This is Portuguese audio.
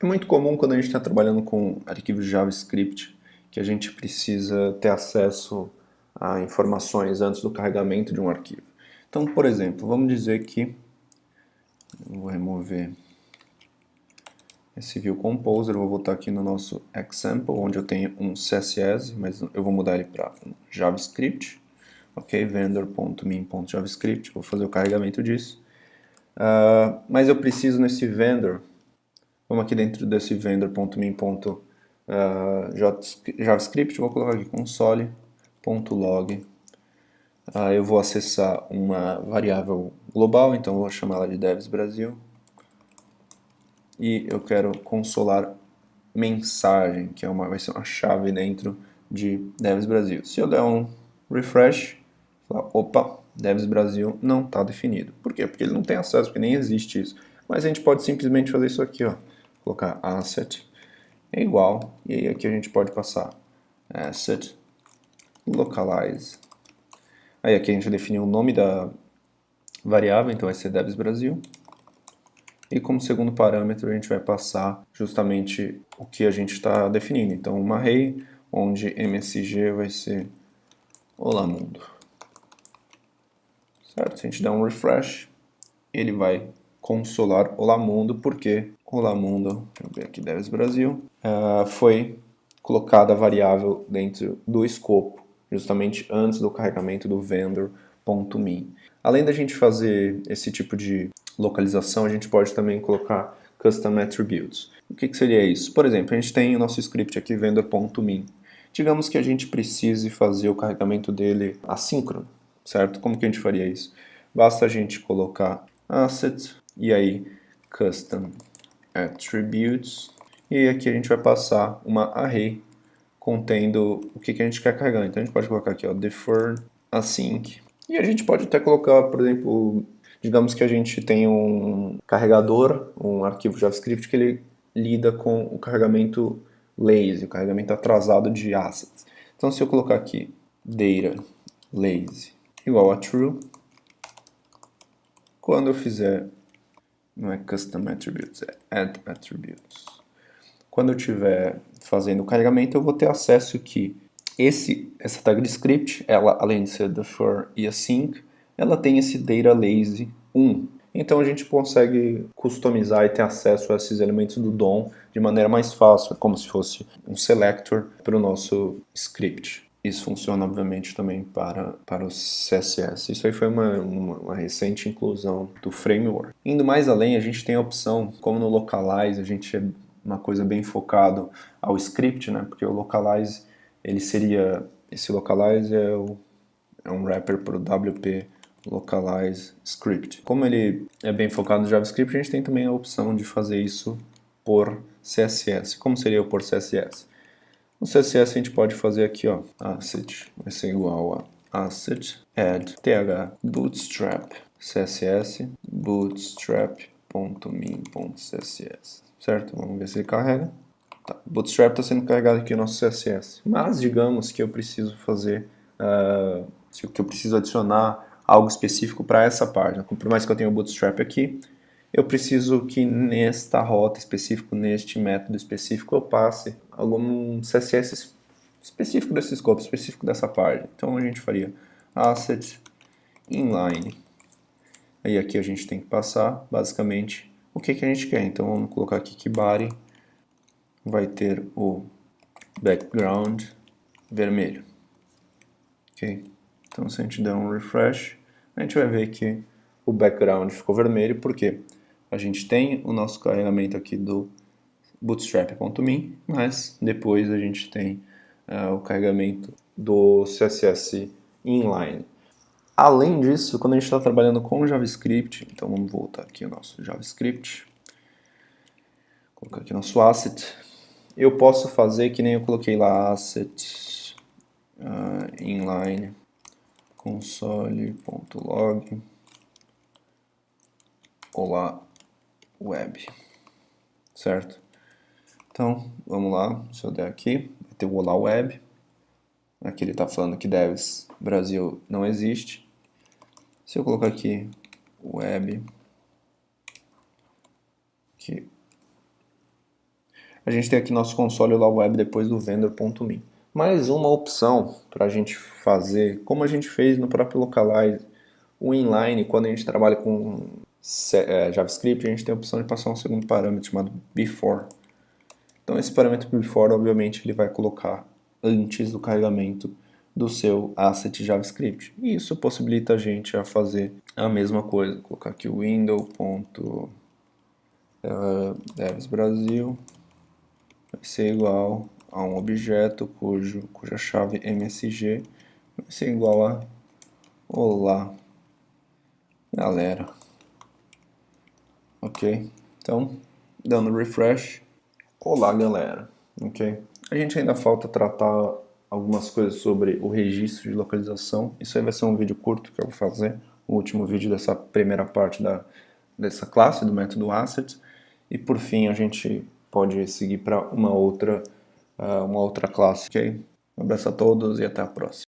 É muito comum quando a gente está trabalhando com arquivos JavaScript que a gente precisa ter acesso a informações antes do carregamento de um arquivo. Então, por exemplo, vamos dizer que eu vou remover esse View Composer, eu vou voltar aqui no nosso example, onde eu tenho um CSS, mas eu vou mudar ele para um JavaScript, ok? Vendor.min.javascript, vou fazer o carregamento disso. Mas eu preciso nesse vendor, vamos aqui dentro desse vendor.min.javascript, vou colocar aqui console.log. Eu vou acessar uma variável global, então eu vou chamar ela de devsbrasil. E eu quero consolar mensagem, que vai ser uma chave dentro de Devs Brasil. Se eu der um refresh, opa, Devs Brasil não está definido. Por quê? Porque ele não tem acesso, porque nem existe isso. Mas a gente pode simplesmente fazer isso aqui, ó. Colocar asset é igual, e aí aqui a gente pode passar asset localize. Aí aqui a gente definiu o nome da variável, então vai ser Devs Brasil. E como segundo parâmetro a gente vai passar justamente o que a gente está definindo. Então uma array onde msg vai ser olá mundo. Certo? Se a gente der um refresh, ele vai consolar olá mundo, porque olá mundo, deixa eu ver aqui, Devs Brasil, foi colocada a variável dentro do escopo, justamente antes do carregamento do vendor.min. Além da gente fazer esse tipo de localização, a gente pode também colocar custom attributes. O que seria isso? Por exemplo, a gente tem o nosso script aqui, vendor.min. Digamos que a gente precise fazer o carregamento dele assíncrono, certo? Como que a gente faria isso? Basta a gente colocar asset e aí custom attributes, e aqui a gente vai passar uma array contendo o que a gente quer carregar. Então a gente pode colocar aqui, ó, defer async. E a gente pode até colocar, por exemplo, digamos que a gente tem um carregador, um arquivo JavaScript que ele lida com o carregamento lazy, o carregamento atrasado de assets. Então se eu colocar aqui data lazy igual a true, quando eu fizer, não é custom attributes, é add attributes. Quando eu estiver fazendo o carregamento, eu vou ter acesso que essa tag de script, ela, além de ser defer e async, ela tem esse data lazy 1. Então a gente consegue customizar e ter acesso a esses elementos do DOM de maneira mais fácil, como se fosse um selector para o nosso script. Isso funciona, obviamente, também para o CSS. Isso aí foi uma recente inclusão do framework. Indo mais além, a gente tem a opção, como no Localize, a gente é uma coisa bem focado ao script, né? Porque o Localize, esse Localize é um wrapper para o WP Localize Script. Como ele é bem focado no JavaScript, a gente tem também a opção de fazer isso por CSS. Como seria o por CSS? No CSS a gente pode fazer aqui, ó, asset vai ser igual a asset add th bootstrap css bootstrap.min.css, certo? Vamos ver se ele carrega. Tá. Bootstrap está sendo carregado aqui no nosso CSS. Mas digamos que eu preciso fazer, que eu preciso adicionar algo específico para essa página. Por mais que eu tenha o Bootstrap aqui, eu preciso que nesta rota específica, neste método específico, eu passe algum CSS específico desse escopo, específico dessa página. Então a gente faria asset inline. Aí aqui a gente tem que passar, basicamente, o que a gente quer. Então vamos colocar aqui que body vai ter o background vermelho. Ok? Então se a gente der um refresh, a gente vai ver que o background ficou vermelho, porque a gente tem o nosso carregamento aqui do bootstrap.min, mas depois a gente tem o carregamento do CSS inline. Além disso, quando a gente está trabalhando com JavaScript, então vamos voltar aqui ao nosso JavaScript, colocar aqui nosso asset, eu posso fazer que nem eu coloquei lá, asset inline console.log olá web, certo? Então, vamos lá, se eu der aqui, vai ter o olá web, aqui ele está falando que devs Brasil não existe. Se eu colocar aqui web, que a gente tem aqui nosso console lá web depois do vendor.me. Mais uma opção para a gente fazer, como a gente fez no próprio Localize, o inline, quando a gente trabalha com JavaScript, a gente tem a opção de passar um segundo parâmetro chamado before. Então esse parâmetro before, obviamente, ele vai colocar antes do carregamento do seu asset JavaScript. E isso possibilita a gente a fazer a mesma coisa. Vou colocar aqui o window.devsbrasil vai ser igual a um objeto cuja chave MSG vai ser igual a olá, galera. Ok? Então, dando refresh, olá, galera. Ok? A gente ainda falta tratar algumas coisas sobre o registro de localização. Isso aí vai ser um vídeo curto que eu vou fazer, o último vídeo dessa primeira parte dessa classe, do método assets. E por fim a gente pode seguir para uma outra classe. Ok? Um abraço a todos e até a próxima.